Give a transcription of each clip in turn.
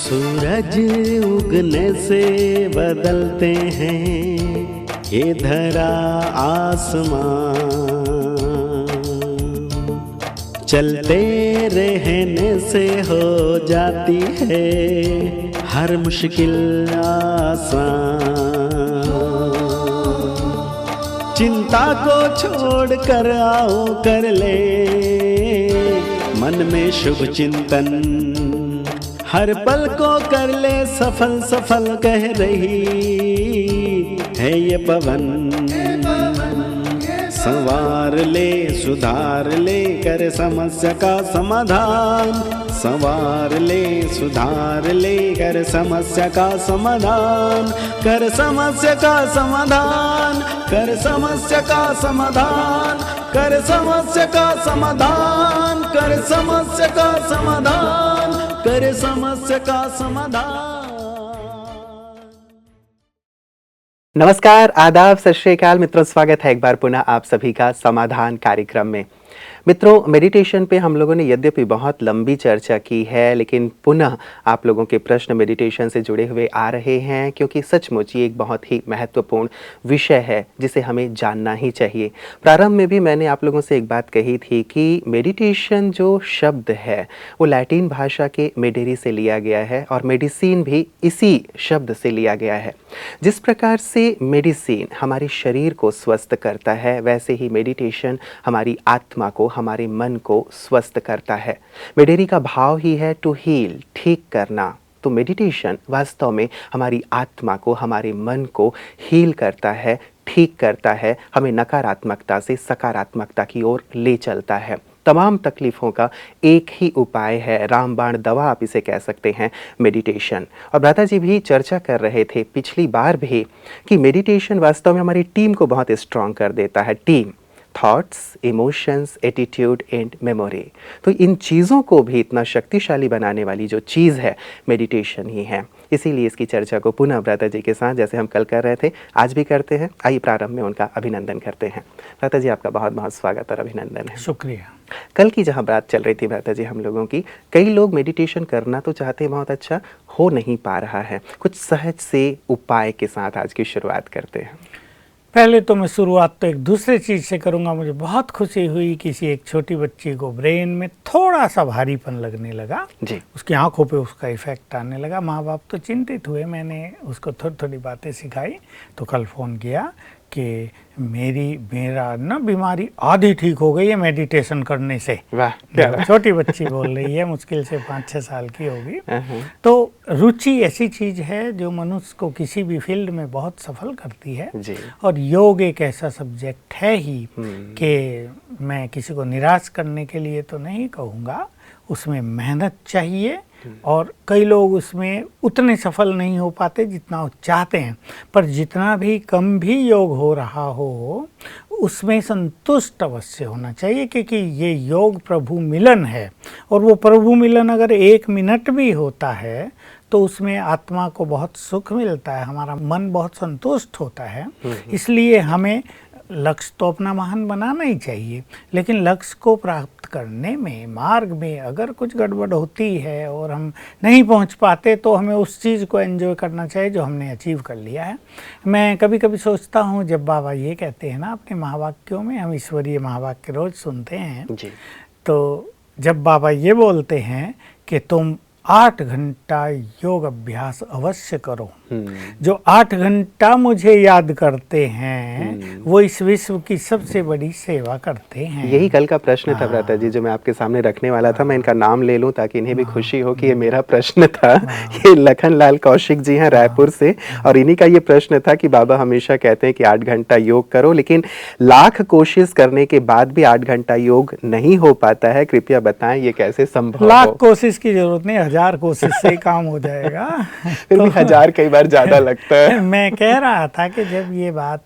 सूरज उगने से बदलते हैं ये धरा आसमान, चलते रहने से हो जाती है हर मुश्किल आसान। चिंता को छोड़ कर आओ कर ले मन में शुभ चिंतन, हर पल को कर ले सफल सफल कह रही है ये पवन। संवार ले सुधार ले कर समस्या का समाधान, संवार ले सुधार ले कर समस्या का समाधान, कर समस्या का समाधान, कर समस्या का समाधान, कर समस्या का समाधान, कर समस्या का समाधान, कर समस्या का समाधान। नमस्कार, आदाब, सत श्री अकाल मित्रों, स्वागत है एक बार पुनः आप सभी का समाधान कार्यक्रम में। मित्रों, मेडिटेशन पे हम लोगों ने यद्यपि बहुत लंबी चर्चा की है, लेकिन पुनः आप लोगों के प्रश्न मेडिटेशन से जुड़े हुए आ रहे हैं, क्योंकि सचमुच ये एक बहुत ही महत्वपूर्ण विषय है जिसे हमें जानना ही चाहिए। प्रारंभ में भी मैंने आप लोगों से एक बात कही थी कि मेडिटेशन जो शब्द है वो लैटिन भाषा के मेडेरी से लिया गया है और मेडिसिन भी इसी शब्द से लिया गया है। जिस प्रकार से मेडिसिन हमारे शरीर को स्वस्थ करता है, वैसे ही मेडिटेशन हमारी आत्मा को, हमारे मन को स्वस्थ करता है। मेडेरी का भाव ही है टू हील, ठीक करना। तो मेडिटेशन वास्तव में हमारी आत्मा को, हमारे मन को हील करता है, ठीक करता है, हमें नकारात्मकता से सकारात्मकता की ओर ले चलता है। तमाम तकलीफ़ों का एक ही उपाय है, रामबाण दवा आप इसे कह सकते हैं, मेडिटेशन। और भ्राता जी भी चर्चा कर रहे थे पिछली बार भी कि मेडिटेशन वास्तव में हमारी टीम को बहुत स्ट्रॉन्ग कर देता है। Team, thoughts, emotions, attitude and memory. तो इन चीज़ों को भी इतना शक्तिशाली बनाने वाली जो चीज़ है मेडिटेशन ही है। इसीलिए इसकी चर्चा को पुनः भ्राता जी के साथ, जैसे हम कल कर रहे थे, आज भी करते हैं। आइए प्रारंभ में उनका अभिनंदन करते हैं। भ्राता जी, आपका बहुत बहुत स्वागत और अभिनंदन है। शुक्रिया। कल की जहाँ बात चल रही थी भ्राता जी हम लोगों की, कई लोग मेडिटेशन करना तो चाहते हैं, बहुत अच्छा हो नहीं पा रहा है। कुछ सहज से उपाय के साथ आज की शुरुआत करते हैं। पहले तो मैं शुरुआत तो एक दूसरे चीज़ से करूँगा। मुझे बहुत खुशी हुई, किसी एक छोटी बच्ची को ब्रेन में थोड़ा सा भारीपन लगने लगा जी, उसकी आंखों पे उसका इफ़ेक्ट आने लगा। माँ बाप तो चिंतित हुए। मैंने उसको थोड़ी थोड़ी बातें सिखाई, तो कल फ़ोन किया कि मेरा ना बीमारी आधी ठीक हो गई है मेडिटेशन करने से। वाह, छोटी बच्ची बोल रही है, मुश्किल से 5-6 साल की होगी। तो रुचि ऐसी चीज़ है जो मनुष्य को किसी भी फील्ड में बहुत सफल करती है जी। और योग एक ऐसा सब्जेक्ट है ही कि मैं किसी को निराश करने के लिए तो नहीं कहूँगा, उसमें मेहनत चाहिए और कई लोग उसमें उतने सफल नहीं हो पाते जितना वो चाहते हैं। पर जितना भी कम भी योग हो रहा हो उसमें संतुष्ट अवश्य होना चाहिए, क्योंकि ये योग प्रभु मिलन है। और वो प्रभु मिलन अगर 1 मिनट भी होता है तो उसमें आत्मा को बहुत सुख मिलता है, हमारा मन बहुत संतुष्ट होता है। इसलिए हमें लक्ष्य तो अपना महान बनाना ही चाहिए, लेकिन लक्ष्य को प्राप्त करने में मार्ग में अगर कुछ गड़बड़ होती है और हम नहीं पहुंच पाते तो हमें उस चीज़ को एंजॉय करना चाहिए जो हमने अचीव कर लिया है। मैं कभी कभी सोचता हूं, जब बाबा ये कहते हैं ना अपने महावाक्यों में, हम ईश्वरीय महावाक्य रोज सुनते हैं जी, तो जब बाबा ये बोलते हैं कि तुम 8 घंटा योग अभ्यास अवश्य करो, जो 8 घंटा मुझे याद करते हैं वो इस विश्व की सबसे बड़ी सेवा करते हैं। यही कल का प्रश्न था भ्राता जी, जो मैं आपके सामने रखने वाला था। मैं इनका नाम ले लूं ताकि इन्हें भी खुशी हो कि ये मेरा प्रश्न था। ये लखन लाल कौशिक जी हैं रायपुर से, और इन्हीं का ये प्रश्न था कि बाबा हमेशा कहते हैं कि 8 घंटा योग करो, लेकिन लाख कोशिश करने के बाद भी 8 घंटा योग नहीं हो पाता है। कृपया बताएं ये कैसे संभव हो? लाख कोशिश की जरूरत नहीं, 1000 कोशिश से ही काम हो जाएगा। फिर भी 1000 कई बार ज्यादा लगता है। मैं कह रहा था कि जब ये बात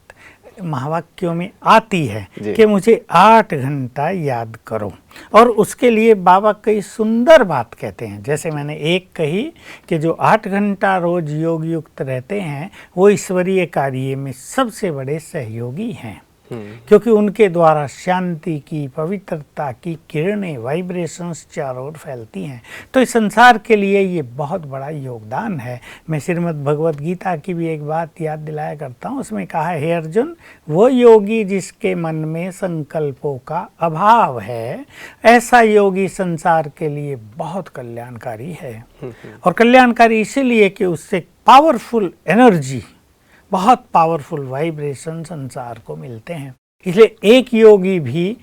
महावाक्यों में आती है कि मुझे 8 घंटा याद करो, और उसके लिए बाबा कई सुंदर बात कहते हैं। जैसे मैंने एक कही कि जो 8 घंटा रोज योग युक्त रहते हैं वो ईश्वरीय कार्य में सबसे बड़े सहयोगी हैं। क्योंकि उनके द्वारा शांति की, पवित्रता की किरणें, वाइब्रेशंस चारों ओर फैलती हैं। तो इस संसार के लिए ये बहुत बड़ा योगदान है। मैं श्रीमद् भगवत गीता की भी एक बात याद दिलाया करता हूँ, उसमें कहा है, हे अर्जुन, वो योगी जिसके मन में संकल्पों का अभाव है, ऐसा योगी संसार के लिए बहुत कल्याणकारी है। और कल्याणकारी इसीलिए कि उससे पावरफुल एनर्जी, बहुत पावरफुल वाइब्रेशन संसार को मिलते हैं। इसलिए एक योगी भी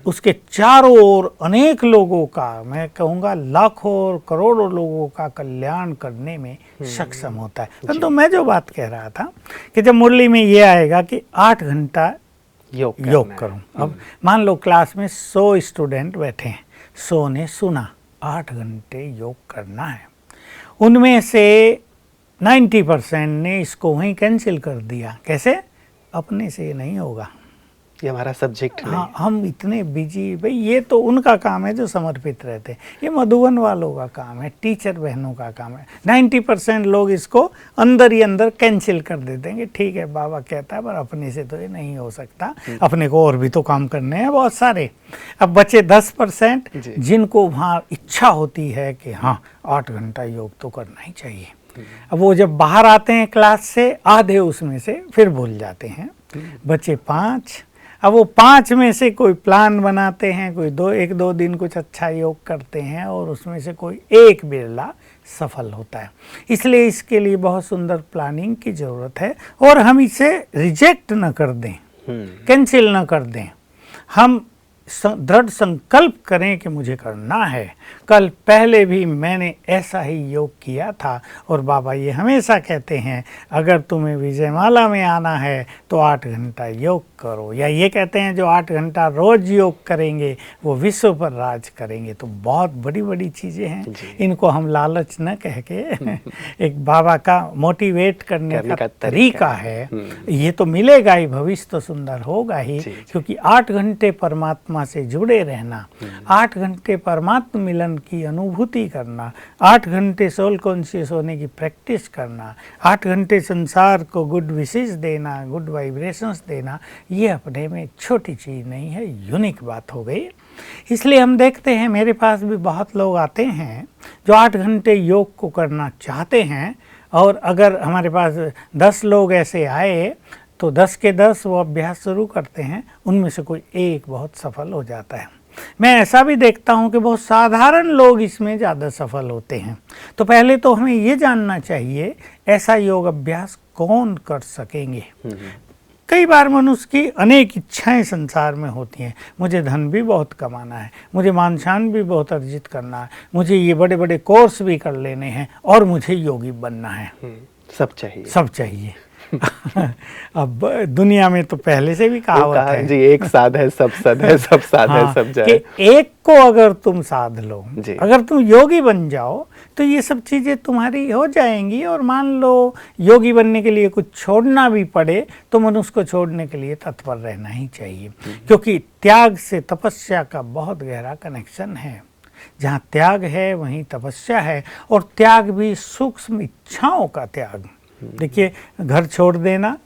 उसके चारों ओर अनेक लोगों का, मैं कहूँगा लाखों और करोड़ों लोगों का कल्याण करने में सक्षम होता है। परंतु मैं जो बात कह रहा था कि जब मुरली में ये आएगा कि 8 घंटा योग करूँ। अब मान लो क्लास में 100 स्टूडेंट बैठे हैं, 100 ने सुना 8 घंटे योग करना है, उनमें से 90% ने इसको वहीं कैंसिल कर दिया। कैसे? अपने से नहीं होगा, ये हमारा सब्जेक्ट नहीं। हाँ, हम इतने बिजी, भाई ये तो उनका काम है जो समर्पित रहते हैं, ये मधुबन वालों का काम है, टीचर बहनों का काम है। 90% लोग इसको अंदर ही अंदर कैंसिल कर देते हैं कि ठीक है बाबा कहता है, पर अपने से तो ये नहीं हो सकता, अपने को और भी तो काम करने हैं बहुत सारे। अब बचे 10% जिनको वहाँ इच्छा होती है कि हाँ 8 घंटा योग तो करना ही चाहिए। अब वो जब बाहर आते हैं क्लास से, आधे उसमें से फिर भूल जाते हैं, बचे 5। अब वो 5 में से कोई प्लान बनाते हैं, कोई 1-2 दिन कुछ अच्छा योग करते हैं और उसमें से कोई एक बिरला सफल होता है। इसलिए इसके लिए बहुत सुंदर प्लानिंग की ज़रूरत है और हम इसे रिजेक्ट न कर दें, कैंसिल न कर दें। हम दृढ़ संकल्प करें कि मुझे करना है। कल पहले भी मैंने ऐसा ही योग किया था और बाबा ये हमेशा कहते हैं, अगर तुम्हें विजयमाला में आना है तो 8 घंटा योग करो, या ये कहते हैं जो 8 घंटा रोज योग करेंगे वो विश्व पर राज करेंगे। तो बहुत बड़ी बड़ी चीज़ें हैं, इनको हम लालच न कह के एक बाबा का मोटिवेट करने का तरीका है। ये तो मिलेगा ही, भविष्य तो सुंदर होगा ही, क्योंकि 8 घंटे परमात्मा से जुड़े रहना, 8 घंटे परमात्मा मिलन की अनुभूति करना, 8 घंटे सोल कॉन्शियस होने की प्रैक्टिस करना, 8 घंटे संसार को गुड विशेस देना, गुड वाइब्रेशंस देना, ये अपने में छोटी चीज़ नहीं है, यूनिक बात हो गई। इसलिए हम देखते हैं मेरे पास भी बहुत लोग आते हैं जो 8 घंटे योग को करना चाहते हैं, और अगर हमारे पास 10 लोग ऐसे आए तो 10 के 10 वो अभ्यास शुरू करते हैं, उनमें से कोई एक बहुत सफल हो जाता है। मैं ऐसा भी देखता हूं कि बहुत साधारण लोग इसमें ज़्यादा सफल होते हैं। तो पहले तो हमें ये जानना चाहिए ऐसा योग अभ्यास कौन कर सकेंगे। कई बार मनुष्य की अनेक इच्छाएं संसार में होती हैं, मुझे धन भी बहुत कमाना है, मुझे मान शान भी बहुत अर्जित करना है, मुझे ये बड़े बड़े कोर्स भी कर लेने हैं और मुझे योगी बनना है। सब चाहिए, सब चाहिए। अब दुनिया में तो पहले से भी कहावत है जी, एक साध है सब सद है, सब साध है सब जाए। कि एक को अगर तुम साध लो, अगर तुम योगी बन जाओ तो ये सब चीज़ें तुम्हारी हो जाएंगी। और मान लो योगी बनने के लिए कुछ छोड़ना भी पड़े तो मनुष्य को छोड़ने के लिए तत्पर रहना ही चाहिए, क्योंकि त्याग से तपस्या का बहुत गहरा कनेक्शन है। जहाँ त्याग है वहीं तपस्या है, और त्याग भी सूक्ष्म इच्छाओं का त्याग। देखिए, घर छोड़ देना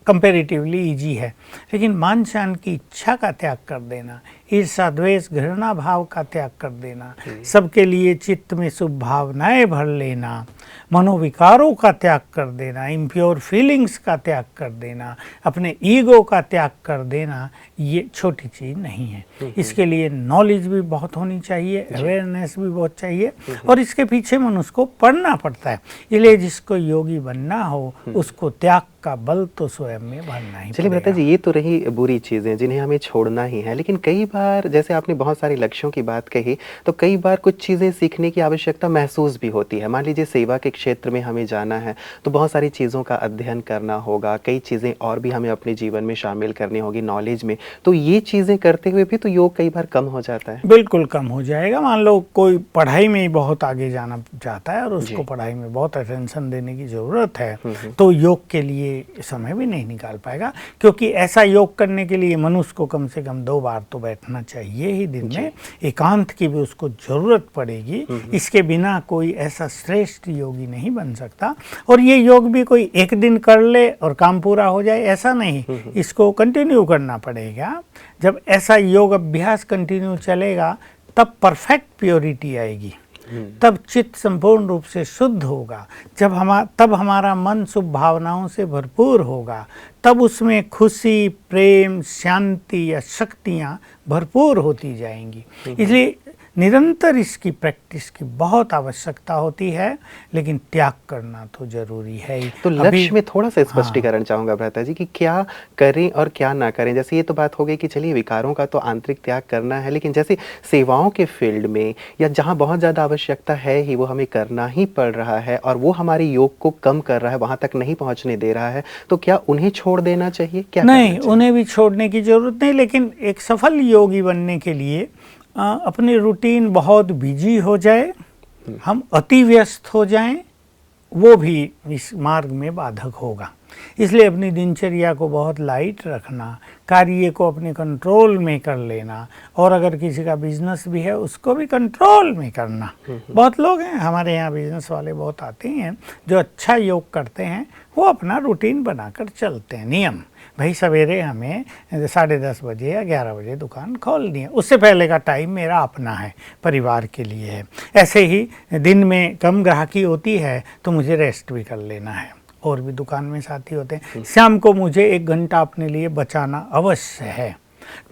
कंपैरेटिवली इजी है, लेकिन मान शान की इच्छा का त्याग कर देना, ईर्षा द्वेष घृणा भाव का त्याग कर देना, सबके लिए चित्त में शुभ भावनाएं भर लेना, मनोविकारों का त्याग कर देना, इम्प्योर फीलिंग्स का त्याग कर देना, अपने ईगो का त्याग कर देना, ये छोटी चीज़ नहीं है। इसके लिए नॉलेज भी बहुत होनी चाहिए, अवेयरनेस भी बहुत चाहिए, और इसके पीछे मनुष्य को पढ़ना पड़ता है। इसलिए जिसको योगी बनना हो उसको त्याग का बल तो स्वयं में भरना ही। चलिए भ्राता जी, ये तो रही बुरी चीज़ें जिन्हें हमें छोड़ना ही है, लेकिन कई बार जैसे आपने बहुत सारे लक्ष्यों की बात कही, तो कई बार कुछ चीज़ें सीखने की आवश्यकता महसूस भी होती है। मान लीजिए सेवा के क्षेत्र में हमें जाना है तो बहुत सारी चीज़ों का अध्ययन करना होगा, कई चीज़ें और भी हमें अपने जीवन में शामिल करनी होगी नॉलेज में, तो ये चीज़ें करते हुए भी तो योग कई बार कम हो जाता है। बिल्कुल कम हो जाएगा। मान लो कोई पढ़ाई में ही बहुत आगे जाना चाहता है और उसको पढ़ाई में बहुत अटेंशन देने की ज़रूरत है, तो योग के लिए समय भी नहीं निकाल पाएगा, क्योंकि ऐसा योग करने के लिए मनुष्य को कम से कम 2 बार तो बैठना चाहिए ही दिन में। एकांत की भी उसको ज़रूरत पड़ेगी। इसके बिना कोई ऐसा श्रेष्ठ योग योगी नहीं बन सकता। और ये योग भी कोई एक दिन कर ले और काम पूरा हो जाए, ऐसा नहीं, इसको कंटिन्यू करना पड़ेगा। जब ऐसा योग अभ्यास कंटिन्यू चलेगा तब परफेक्ट प्योरिटी आएगी, तब चित्त संपूर्ण रूप से शुद्ध होगा, तब हमारा मन शुभ भावनाओं से भरपूर होगा, तब उसमें खुशी, प्रेम, शांति या शक्तियाँ भरपूर होती जाएंगी। इसलिए निरंतर इसकी प्रैक्टिस की बहुत आवश्यकता होती है, लेकिन त्याग करना तो जरूरी है ही। तो लक्ष्य में थोड़ा सा स्पष्टीकरण चाहूँगा भ्राता जी कि क्या करें और क्या ना करें। जैसे ये तो बात हो गई कि चलिए विकारों का तो आंतरिक त्याग करना है, लेकिन जैसे सेवाओं के फील्ड में या जहाँ बहुत ज़्यादा आवश्यकता है ही वो हमें करना ही पड़ रहा है और वो हमारे योग को कम कर रहा है, वहाँ तक नहीं पहुँचने दे रहा है, तो क्या उन्हें छोड़ देना चाहिए? क्या नहीं, उन्हें भी छोड़ने की जरूरत नहीं, लेकिन एक सफल योगी बनने के लिए अपनी रूटीन बहुत बिजी हो जाए, हम अति व्यस्त हो जाएं, वो भी इस मार्ग में बाधक होगा। इसलिए अपनी दिनचर्या को बहुत लाइट रखना, कार्य को अपने कंट्रोल में कर लेना, और अगर किसी का बिजनेस भी है उसको भी कंट्रोल में करना। बहुत लोग हैं हमारे यहाँ बिजनेस वाले बहुत आते हैं जो अच्छा योग करते हैं, वो अपना रूटीन बनाकर चलते हैं, नियम, भाई सवेरे हमें 10:30 बजे या 11 बजे दुकान खोलनी है, उससे पहले का टाइम मेरा अपना है, परिवार के लिए है। ऐसे ही दिन में कम ग्राहकी होती है तो मुझे रेस्ट भी कर लेना है, और भी दुकान में साथी होते हैं, शाम को मुझे 1 घंटा अपने लिए बचाना अवश्य है।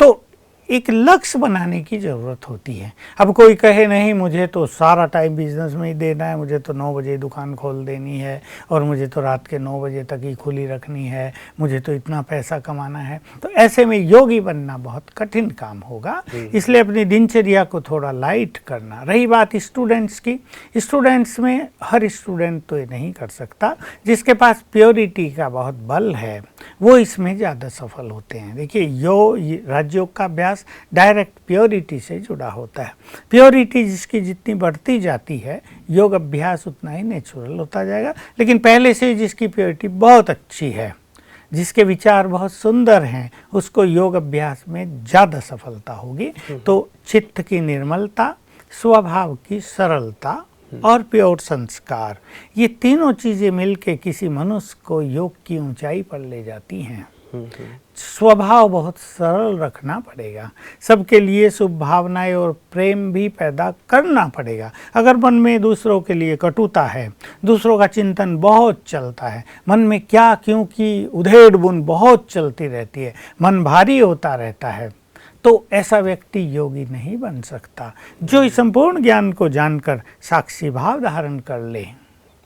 तो एक लक्ष्य बनाने की ज़रूरत होती है। अब कोई कहे नहीं मुझे तो सारा टाइम बिजनेस में ही देना है, मुझे तो 9 बजे दुकान खोल देनी है और मुझे तो रात के 9 बजे तक ही खुली रखनी है, मुझे तो इतना पैसा कमाना है, तो ऐसे में योगी बनना बहुत कठिन काम होगा। इसलिए अपनी दिनचर्या को थोड़ा लाइट करना। रही बात स्टूडेंट्स की, स्टूडेंट्स में हर स्टूडेंट तो ये नहीं कर सकता, जिसके पास प्योरिटी का बहुत बल है वो इसमें ज़्यादा सफल होते हैं। देखिए राजयोग का अभ्यास डायरेक्ट प्योरिटी से जुड़ा होता है। प्योरिटी जिसकी जितनी बढ़ती जाती है, योग अभ्यास उतना ही नेचुरल होता जाएगा। लेकिन पहले से जिसकी प्योरिटी बहुत अच्छी है, जिसके विचार बहुत सुंदर हैं, उसको योग अभ्यास में ज़्यादा सफलता होगी। तो चित्त की निर्मलता, स्वभाव की सरलता और प्योर संस्कार, ये तीनों चीज़ें मिलके किसी मनुष्य को योग की ऊंचाई पर ले जाती हैं। स्वभाव बहुत सरल रखना पड़ेगा, सबके लिए शुभ भावनाएं और प्रेम भी पैदा करना पड़ेगा। अगर मन में दूसरों के लिए कटुता है, दूसरों का चिंतन बहुत चलता है, मन में क्या क्यों की उधेड़ बुन बहुत चलती रहती है, मन भारी होता रहता है, तो ऐसा व्यक्ति योगी नहीं बन सकता। जो इस संपूर्ण ज्ञान को जानकर साक्षी भाव धारण कर ले,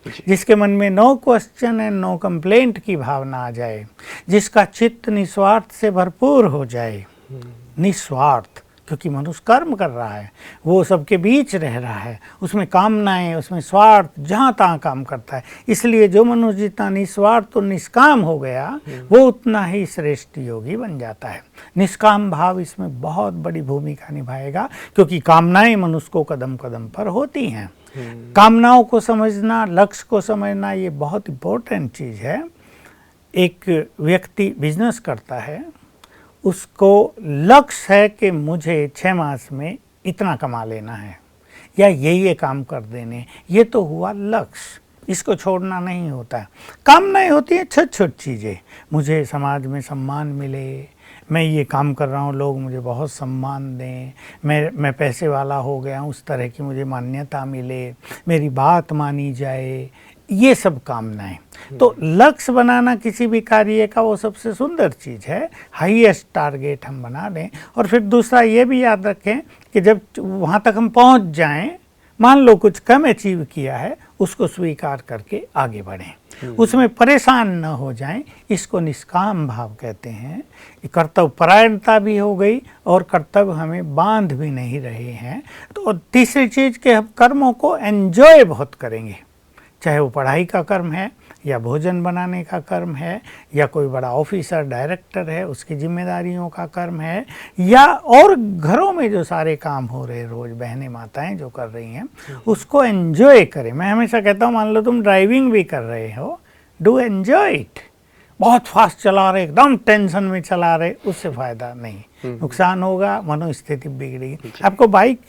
जिसके मन में no question and no complaint की भावना आ जाए, जिसका चित्त निस्वार्थ से भरपूर हो जाए, निस्वार्थ, क्योंकि मनुष्य कर्म कर रहा है, वो सबके बीच रह रहा है, उसमें कामनाएं, उसमें स्वार्थ, जहाँ तहाँ काम करता है। इसलिए जो मनुष्य जितना निस्वार्थ और निष्काम हो गया, वो उतना ही श्रेष्ठ योगी बन जाता है। निष्काम भाव इसमें बहुत बड़ी भूमिका निभाएगा, क्योंकि कामनाएं मनुष्य को कदम कदम पर होती हैं। कामनाओं को समझना, लक्ष्य को समझना, ये बहुत इम्पोर्टेंट चीज़ है। एक व्यक्ति बिजनेस करता है, उसको लक्ष्य है कि मुझे 6 मास में इतना कमा लेना है या ये काम कर देने, ये तो हुआ लक्ष्य, इसको छोड़ना नहीं होता है। कामनाएं होती हैं छोटी छोटी चीज़ें, मुझे समाज में सम्मान मिले, मैं ये काम कर रहा हूँ, लोग मुझे बहुत सम्मान दें, मैं पैसे वाला हो गया हूँ, उस तरह की मुझे मान्यता मिले, मेरी बात मानी जाए, ये सब कामनाएं। तो लक्ष्य बनाना किसी भी कार्य का वो सबसे सुंदर चीज़ है, हाईएस्ट टारगेट हम बना दें। और फिर दूसरा ये भी याद रखें कि जब वहाँ तक हम पहुँच जाएं, मान लो कुछ कम अचीव किया है, उसको स्वीकार करके आगे बढ़ें, उसमें परेशान न हो जाएं, इसको निष्काम भाव कहते हैं। कर्तव्य परायणता भी हो गई और कर्तव्य हमें बांध भी नहीं रहे हैं। तो तीसरी चीज़ के हम कर्मों को एंजॉय बहुत करेंगे, चाहे वो पढ़ाई का कर्म है या भोजन बनाने का कर्म है या कोई बड़ा ऑफिसर डायरेक्टर है उसकी जिम्मेदारियों का कर्म है, या और घरों में जो सारे काम हो रहे रोज़ बहनें माताएं जो कर रही हैं, उसको एंजॉय करें। मैं हमेशा कहता हूँ, मान लो तुम ड्राइविंग भी कर रहे हो, डू एंजॉय इट। बहुत फास्ट चला रहे, एकदम टेंशन में चला रहे, उससे फ़ायदा नहीं, नुकसान होगा, मनोस्थिति बिगड़ेगी। आपको बाइक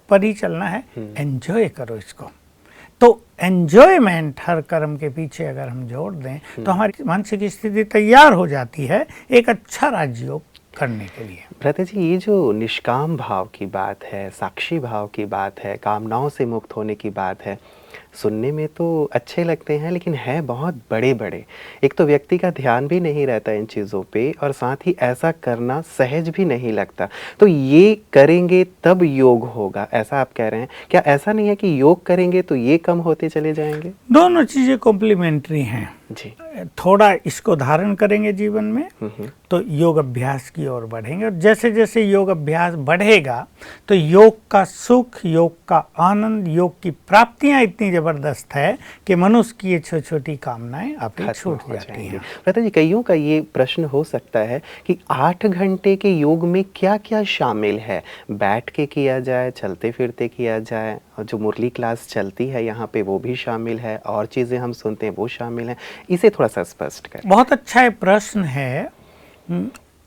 पर ही चलना है, एंजॉय करो इसको। तो एन्जॉयमेंट हर कर्म के पीछे अगर हम जोड़ दें तो हमारी मानसिक स्थिति तैयार हो जाती है एक अच्छा राजयोग करने के लिए। भ्राता जी, ये जो निष्काम भाव की बात है, साक्षी भाव की बात है, कामनाओं से मुक्त होने की बात है, सुनने में तो अच्छे लगते हैं लेकिन है बहुत बड़े बड़े। एक तो व्यक्ति का ध्यान भी नहीं रहता इन चीज़ों पे और साथ ही ऐसा करना सहज भी नहीं लगता। तो ये करेंगे तब योग होगा, ऐसा आप कह रहे हैं? क्या ऐसा नहीं है कि योग करेंगे तो ये कम होते चले जाएंगे? दोनों चीज़ें कॉम्प्लीमेंट्री हैं जी। थोड़ा इसको धारण करेंगे जीवन में तो योग अभ्यास की ओर बढ़ेंगे, और जैसे जैसे योग अभ्यास बढ़ेगा तो योग का सुख, योग का आनंद, योग की प्राप्तियां इतनी जबरदस्त है कि मनुष्य की ये छोटी छोटी कामनाएं आपकी छूट जाती हैं। भ्राता जी, कईयों का ये प्रश्न हो सकता है कि 8 घंटे के योग में क्या क्या शामिल है? बैठ के किया जाए, चलते फिरते किया जाए, और जो मुरली क्लास चलती है यहाँ पे वो भी शामिल है, और चीज़ें हम सुनते हैं वो शामिल हैं, इसे थोड़ा सा स्पष्ट करें। बहुत अच्छा ये प्रश्न है।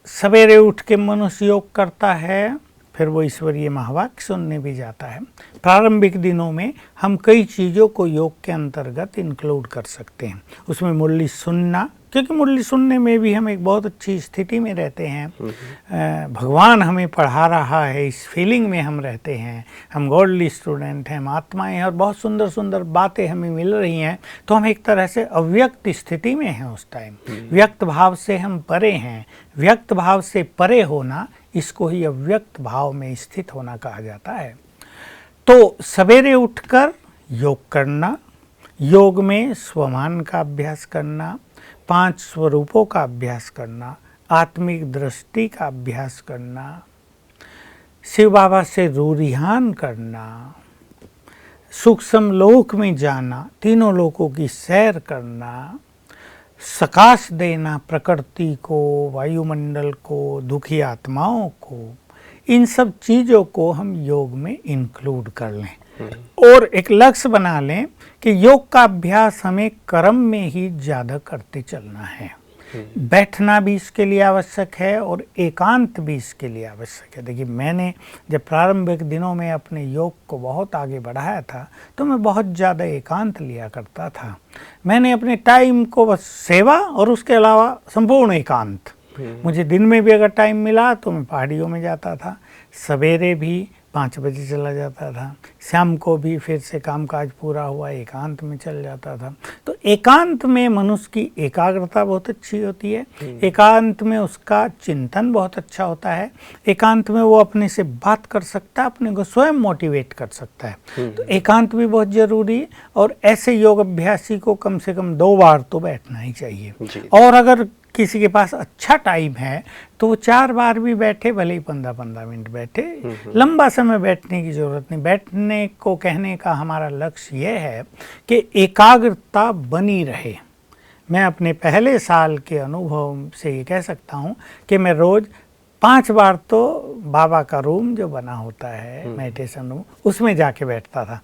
सवेरे उठ के मनुष्य योग करता है, फिर वो ईश्वरीय महावाक्य सुनने भी जाता है। प्रारंभिक दिनों में हम कई चीज़ों को योग के अंतर्गत इंक्लूड कर सकते हैं। उसमें मुरली सुनना, क्योंकि मुरली सुनने में भी हम एक बहुत अच्छी स्थिति में रहते हैं। भगवान हमें पढ़ा रहा है, इस फीलिंग में हम रहते हैं, हम गॉडली स्टूडेंट हैं, हम आत्माएं हैं, और बहुत सुंदर सुंदर बातें हमें मिल रही हैं, तो हम एक तरह से अव्यक्त स्थिति में हैं उस टाइम। व्यक्त भाव से हम परे हैं। व्यक्त भाव से परे होना, इसको ही अव्यक्त भाव में स्थित होना कहा जाता है। तो सवेरे उठकर योग करना, योग में स्वमान का अभ्यास करना, 5 स्वरूपों का अभ्यास करना, आत्मिक दृष्टि का अभ्यास करना, शिव बाबा से रूरिहान करना, सूक्ष्म लोक में जाना, तीनों लोकों की सैर करना, सकाश देना प्रकृति को, वायुमंडल को, दुखी आत्माओं को, इन सब चीज़ों को हम योग में इंक्लूड कर लें और एक लक्ष्य बना लें कि योग का अभ्यास हमें कर्म में ही ज़्यादा करते चलना है। बैठना भी इसके लिए आवश्यक है और एकांत भी इसके लिए आवश्यक है। देखिए, मैंने जब प्रारंभिक दिनों में अपने योग को बहुत आगे बढ़ाया था तो मैं बहुत ज़्यादा एकांत लिया करता था। मैंने अपने टाइम को बस सेवा और उसके अलावा संपूर्ण एकांत। मुझे दिन में भी अगर टाइम मिला तो मैं पहाड़ियों में जाता था, सवेरे भी 5 बजे चला जाता था, शाम को भी फिर से कामकाज पूरा हुआ एकांत में चल जाता था। तो एकांत में मनुष्य की एकाग्रता बहुत अच्छी होती है, एकांत में उसका चिंतन बहुत अच्छा होता है, एकांत में वो अपने से बात कर सकता है, अपने को स्वयं मोटिवेट कर सकता है। तो एकांत भी बहुत ज़रूरी है, और ऐसे योग अभ्यासी को कम से कम 2 बार तो बैठना ही चाहिए। और अगर किसी के पास अच्छा टाइम है तो वो 4 बार भी बैठे, भले ही 15-15 मिनट बैठे। लंबा समय बैठने की ज़रूरत नहीं। बैठने को कहने का हमारा लक्ष्य ये है कि एकाग्रता बनी रहे। मैं अपने पहले साल के अनुभव से ये कह सकता हूँ कि मैं रोज़ 5 बार तो बाबा का रूम जो बना होता है, मेडिटेशन रूम, उसमें जाके बैठता था,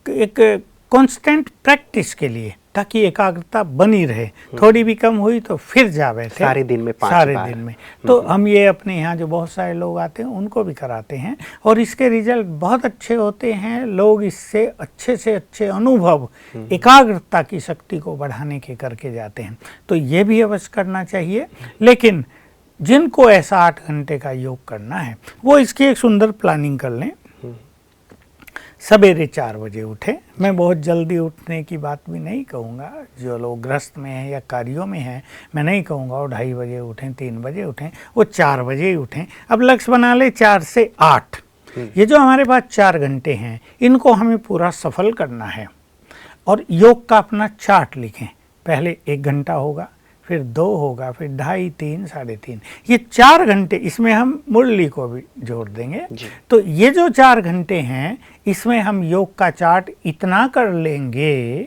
एक कांस्टेंट प्रैक्टिस के लिए, ताकि एकाग्रता बनी रहे। थोड़ी भी कम हुई तो फिर जा बैठे सारे दिन में 5 सारे दिन में। तो हम ये अपने यहाँ जो बहुत सारे लोग आते हैं उनको भी कराते हैं, और इसके रिजल्ट बहुत अच्छे होते हैं। लोग इससे अच्छे से अच्छे अनुभव एकाग्रता की शक्ति को बढ़ाने के करके जाते हैं। तो ये भी अवश्य करना चाहिए। लेकिन जिनको ऐसा 8 घंटे का योग करना है वो इसकी एक सुंदर प्लानिंग कर लें। सवेरे 4 बजे उठें। मैं बहुत जल्दी उठने की बात भी नहीं कहूँगा, जो लोग ग्रस्त में हैं या कार्यों में हैं, मैं नहीं कहूँगा वो 2:30 बजे उठें, 3 बजे उठें, वो 4 बजे ही उठें। अब लक्ष्य बना ले 4 से 8। ये जो हमारे पास 4 घंटे हैं, इनको हमें पूरा सफल करना है। और योग का अपना चार्ट लिखें। पहले 1 घंटा होगा, फिर 2 होगा, फिर 2:30, 3, 3:30, ये 4 घंटे, इसमें हम मुरली को भी जोड़ देंगे। तो ये जो 4 घंटे हैं, इसमें हम योग का चार्ट इतना कर लेंगे,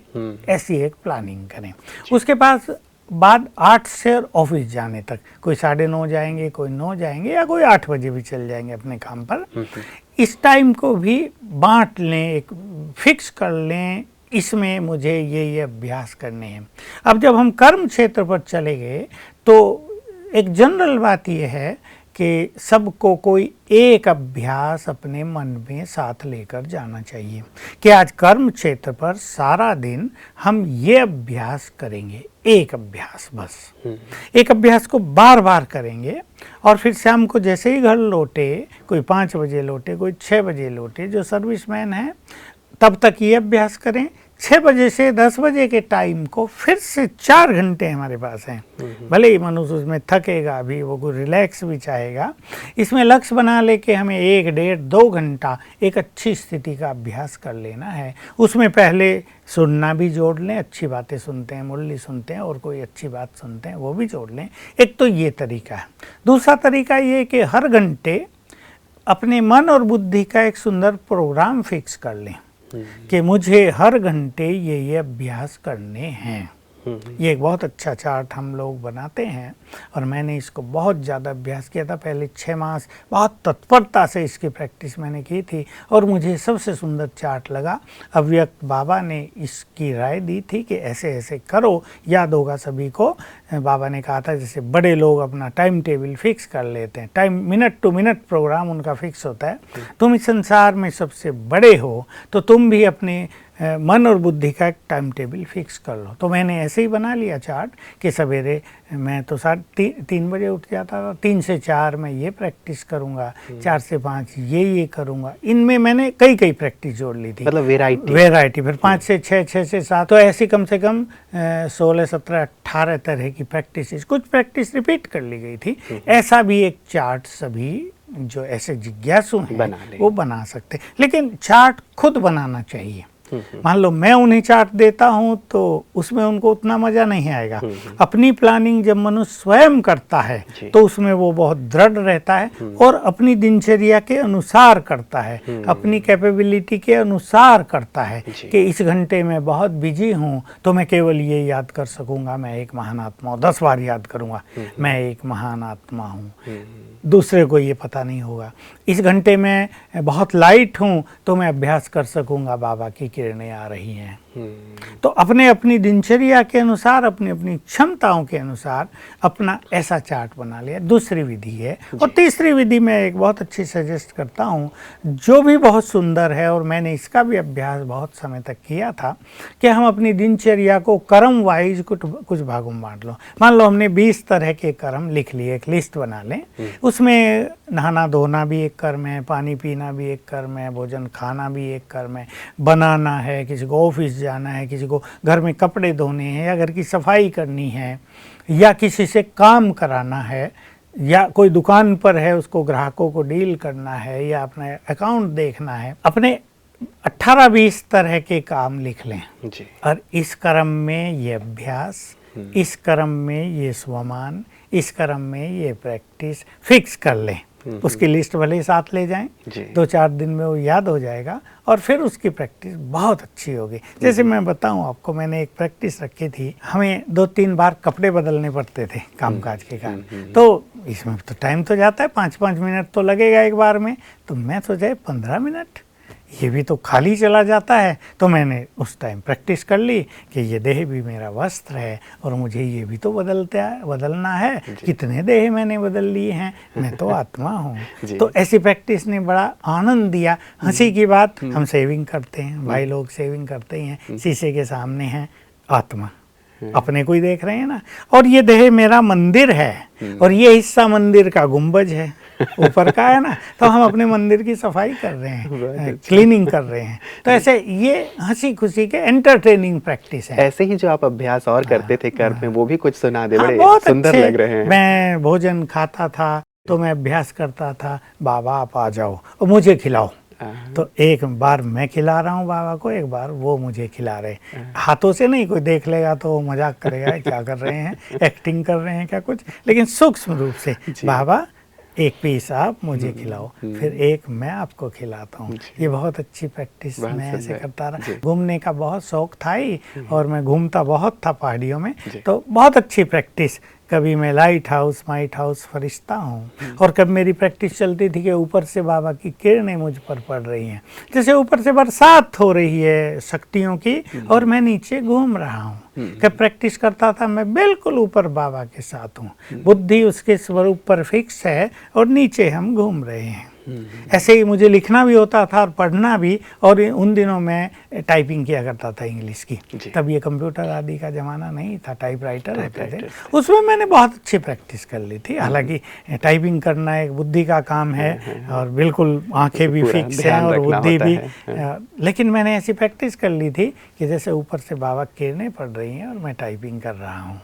ऐसी एक प्लानिंग करें। उसके पास बाद 8 से ऑफिस जाने तक, कोई 9:30 जाएंगे, कोई 9 जाएंगे, या कोई 8 बजे भी चल जाएंगे अपने काम पर। इस टाइम को भी बांट लें, एक फिक्स कर लें, इसमें मुझे ये अभ्यास करने हैं। अब जब हम कर्म क्षेत्र पर चले गए तो एक जनरल बात यह है कि सबको कोई एक अभ्यास अपने मन में साथ लेकर जाना चाहिए कि आज कर्म क्षेत्र पर सारा दिन हम ये अभ्यास करेंगे, एक अभ्यास बस। एक अभ्यास को बार बार करेंगे और फिर शाम को जैसे ही घर लौटे, कोई 5 बजे लौटे, कोई 6 बजे लौटे, जो सर्विसमैन है तब तक ये अभ्यास करें। 6 बजे से 10 बजे के टाइम को फिर से 4 घंटे हमारे पास हैं। भले ही मनुष्य उसमें थकेगा भी, वो कोई रिलैक्स भी चाहेगा, इसमें लक्ष्य बना ले कि हमें 1, 1.5, 2 घंटा एक अच्छी स्थिति का अभ्यास कर लेना है। उसमें पहले सुनना भी जोड़ लें, अच्छी बातें सुनते हैं, मुरली सुनते हैं और कोई अच्छी बात सुनते हैं वो भी जोड़ लें। एक तो ये तरीका है। दूसरा तरीका ये कि हर घंटे अपने मन और बुद्धि का एक सुंदर प्रोग्राम फिक्स कर लें कि मुझे हर घंटे ये अभ्यास करने हैं। ये एक बहुत अच्छा चार्ट हम लोग बनाते हैं और मैंने इसको बहुत ज़्यादा अभ्यास किया था। पहले 6 मास बहुत तत्परता से इसकी प्रैक्टिस मैंने की थी और मुझे सबसे सुंदर चार्ट लगा। अव्यक्त बाबा ने इसकी राय दी थी कि ऐसे ऐसे करो। याद होगा सभी को, बाबा ने कहा था जैसे बड़े लोग अपना टाइम टेबल फिक्स कर लेते हैं, time minute to minute program उनका फिक्स होता है। तुम इस संसार में सबसे बड़े हो तो तुम भी अपने मन और बुद्धि का एक टाइम टेबल फिक्स कर लो। तो मैंने ऐसे ही बना लिया चार्ट कि सवेरे मैं तो 3 बजे उठ जाता था, 3 से 4 मैं ये प्रैक्टिस करूँगा, 4 से 5 ये करूँगा। इनमें मैंने कई प्रैक्टिस जोड़ ली थी, मतलब वेराइटी। फिर 5 से 6, 6 से 7, तो ऐसी कम से कम 16, 17, 18 तरह की प्रैक्टिस, कुछ प्रैक्टिस रिपीट कर ली गई थी। ऐसा भी एक चार्ट सभी जो ऐसे जिज्ञासु हैं वो बना सकते, लेकिन चार्ट खुद बनाना चाहिए। मान लो मैं उन्हें चार्ट देता हूं तो उसमें उनको उतना मजा नहीं आएगा। अपनी प्लानिंग जब मनुष्य स्वयं करता है तो उसमें वो बहुत दृढ़ रहता है और अपनी दिनचर्या के अनुसार करता है, अपनी कैपेबिलिटी के अनुसार करता है कि इस घंटे में बहुत बिजी हूं तो मैं केवल ये याद कर सकूंगा मैं एक महान आत्मा हूं, 10 बार याद करूंगा मैं एक महान आत्मा हूं, दूसरे को ये पता नहीं होगा। इस घंटे में बहुत लाइट हूं तो मैं अभ्यास कर सकूंगा बाबा की किरणें आ रही हैं। तो अपने अपनी दिनचर्या के अनुसार, अपनी अपनी क्षमताओं के अनुसार अपना ऐसा चार्ट बना लिया। दूसरी विधि है और तीसरी विधि मैं एक बहुत अच्छी सजेस्ट करता हूँ जो भी बहुत सुंदर है और मैंने इसका भी अभ्यास बहुत समय तक किया था कि हम अपनी दिनचर्या को कर्म वाइज कुछ भागों में बांट लो। मान लो हमने 20 तरह के कर्म लिख लिए, एक लिस्ट बना लें। उसमें नहाना धोना भी एक कर्म है, पानी पीना भी एक कर्म है, भोजन खाना भी एक कर्म है, बनाना है, किसी को ऑफिस जाना है, किसी को घर में कपड़े धोने हैं या घर की सफाई करनी है या किसी से काम कराना है या कोई दुकान पर है उसको ग्राहकों को डील करना है या अपना अकाउंट देखना है। अपने 18-20 तरह के काम लिख लें जी। और इस कर्म में ये अभ्यास, इस कर्म में ये स्वमान, इस कर्म में ये प्रैक्टिस फिक्स कर लें। उसकी लिस्ट भले ही साथ ले जाएं, 2-4 दिन में वो याद हो जाएगा और फिर उसकी प्रैक्टिस बहुत अच्छी होगी। जैसे मैं बताऊं आपको, मैंने एक प्रैक्टिस रखी थी, हमें 2-3 बार कपड़े बदलने पड़ते थे कामकाज के कारण। तो इसमें तो टाइम तो जाता है, 5-5 मिनट तो लगेगा एक बार में। तो मैं सोचा 15 मिनट ये भी तो खाली चला जाता है। तो मैंने उस टाइम प्रैक्टिस कर ली कि ये देह भी मेरा वस्त्र है और मुझे ये भी तो बदलना है। कितने देह मैंने बदल लिए हैं, मैं तो आत्मा हूँ। तो ऐसी प्रैक्टिस ने बड़ा आनंद दिया। हंसी की बात, हम सेविंग करते हैं, भाई लोग सेविंग करते ही हैं, शीशे के सामने हैं आत्मा, अपने को ही देख रहे हैं ना। और ये देह मेरा मंदिर है और ये हिस्सा मंदिर का गुंबज है, ऊपर का है ना। तो हम अपने मंदिर की सफाई कर रहे हैं, क्लीनिंग कर रहे हैं। तो ऐसे ये हंसी खुशी के एंटरटेनिंग प्रैक्टिस है। ऐसे ही जो आप अभ्यास और करते थे कर्म में, वो भी कुछ सुना दे, बड़े सुंदर लग रहे हैं। मैं भोजन खाता था तो मैं अभ्यास करता था, बाबा आप आ जाओ और मुझे खिलाओ। तो एक बार मैं खिला रहा हूँ बाबा को, एक बार वो मुझे खिला रहे। हाथों से नहीं, कोई देख लेगा तो मजाक करेगा क्या कर रहे हैं, एक्टिंग कर रहे हैं क्या कुछ, लेकिन सूक्ष्म रूप से बाबा एक पीस आप मुझे खिलाओ, फिर एक मैं आपको खिलाता हूँ। ये बहुत अच्छी प्रैक्टिस मैं ऐसे करता रहा। घूमने का बहुत शौक था ही और मैं घूमता बहुत था पहाड़ियों में। तो बहुत अच्छी प्रैक्टिस कभी मैं लाइट हाउस फरिश्ता हूँ, और कभी मेरी प्रैक्टिस चलती थी कि ऊपर से बाबा की किरणें मुझ पर पड़ रही हैं, जैसे ऊपर से बरसात हो रही है शक्तियों की और मैं नीचे घूम रहा हूँ। कब प्रैक्टिस करता था मैं बिल्कुल ऊपर बाबा के साथ हूँ, बुद्धि उसके स्वरूप पर फिक्स है और नीचे हम घूम रहे हैं। ऐसे ही मुझे लिखना भी होता था और पढ़ना भी, और उन दिनों मैं टाइपिंग किया करता था इंग्लिश की। तब ये कंप्यूटर आदि का ज़माना नहीं था, टाइपराइटर होते थे, उसमें मैंने बहुत अच्छी प्रैक्टिस कर ली थी। हालांकि टाइपिंग करना एक बुद्धि का काम है और बिल्कुल आंखें भी फिक्स हैं और बुद्धि भी, लेकिन मैंने ऐसी प्रैक्टिस कर ली थी कि जैसे ऊपर से बाबा किरणें पड़ रही हैं और मैं टाइपिंग कर रहा हूँ।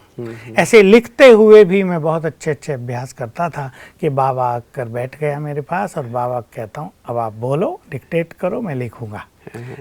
ऐसे लिखते हुए भी मैं बहुत अच्छे अच्छे अभ्यास करता था कि बाबा आकर बैठ गया मेरे पास और बाबा कहता हूँ अब आप बोलो, डिक्टेट करो, मैं लिखूंगा।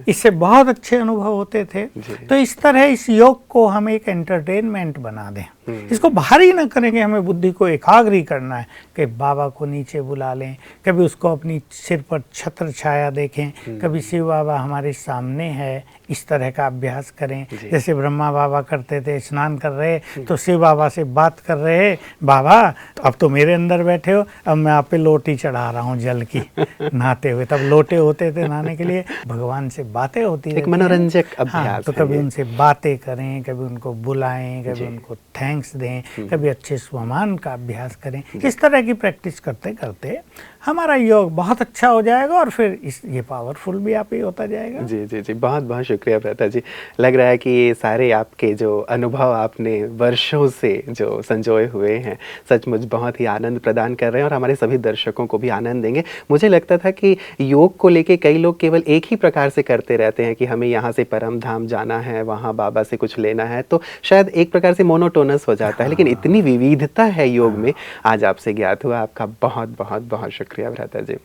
इससे बहुत अच्छे अनुभव होते थे। तो इस तरह इस योग को हम एक एंटरटेनमेंट बना दें, इसको भारी ना करेंगे, हमें बुद्धि को एकाग्री करना है कि बाबा को नीचे बुला लें, कभी उसको अपनी सिर पर छत्र छाया देखें, कभी शिव बाबा हमारे सामने है, इस तरह का अभ्यास करें। जैसे ब्रह्मा बाबा करते थे, स्नान कर रहे तो शिव बाबा से बात कर रहे, बाबा अब तो मेरे अंदर बैठे हो, अब मैं आप पे लोटी चढ़ा रहा हूँ जल की, नहाते हुए। तब लोटे होते थे नहाने के लिए, भगवान से बातें होती एक मनोरंजक अभ्यास। हाँ, तो कभी उनसे बातें करें, कभी उनको बुलाएं, कभी उनको थैंक्स दें, कभी अच्छे स्वमान का अभ्यास करें। इस तरह की प्रैक्टिस करते करते हमारा योग बहुत अच्छा हो जाएगा और फिर ये पावरफुल भी आप ही होता जाएगा। जी जी जी, बहुत बहुत शुक्रिया भ्राता जी। लग रहा है कि ये सारे आपके जो अनुभव आपने वर्षों से जो संजोए हुए हैं सचमुच बहुत ही आनंद प्रदान कर रहे हैं और हमारे सभी दर्शकों को भी आनंद देंगे। मुझे लगता था कि योग को लेके कई लोग केवल एक ही प्रकार से करते रहते हैं कि हमें यहाँ से परम धाम जाना है, वहाँ बाबा से कुछ लेना है, तो शायद एक प्रकार से मोनोटोनस हो जाता है। लेकिन इतनी विविधता है योग में, आज आपसे ज्ञात हुआ। आपका बहुत बहुत बहुत शुक्रिया भ्राता जी।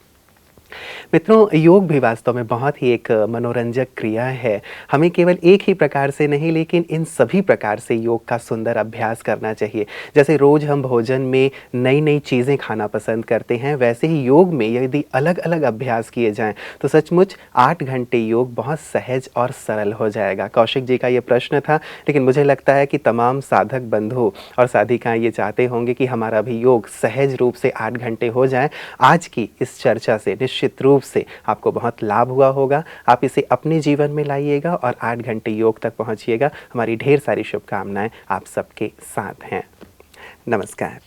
मित्रों, योग भी वास्तव में बहुत ही एक मनोरंजक क्रिया है। हमें केवल एक ही प्रकार से नहीं, लेकिन इन सभी प्रकार से योग का सुंदर अभ्यास करना चाहिए। जैसे रोज हम भोजन में नई नई चीज़ें खाना पसंद करते हैं, वैसे ही योग में यदि अलग अलग अभ्यास किए जाएं तो सचमुच 8 घंटे योग बहुत सहज और सरल हो जाएगा। कौशिक जी का ये प्रश्न था, लेकिन मुझे लगता है कि तमाम साधक बंधु और साधिकाएँ ये चाहते होंगे कि हमारा भी योग सहज रूप से 8 घंटे हो जाए। आज की इस चर्चा से निश्चित रूप से आपको बहुत लाभ हुआ होगा। आप इसे अपने जीवन में लाइएगा और 8 घंटे योग तक पहुंचिएगा। हमारी ढेर सारी शुभकामनाएं आप सबके साथ हैं। नमस्कार।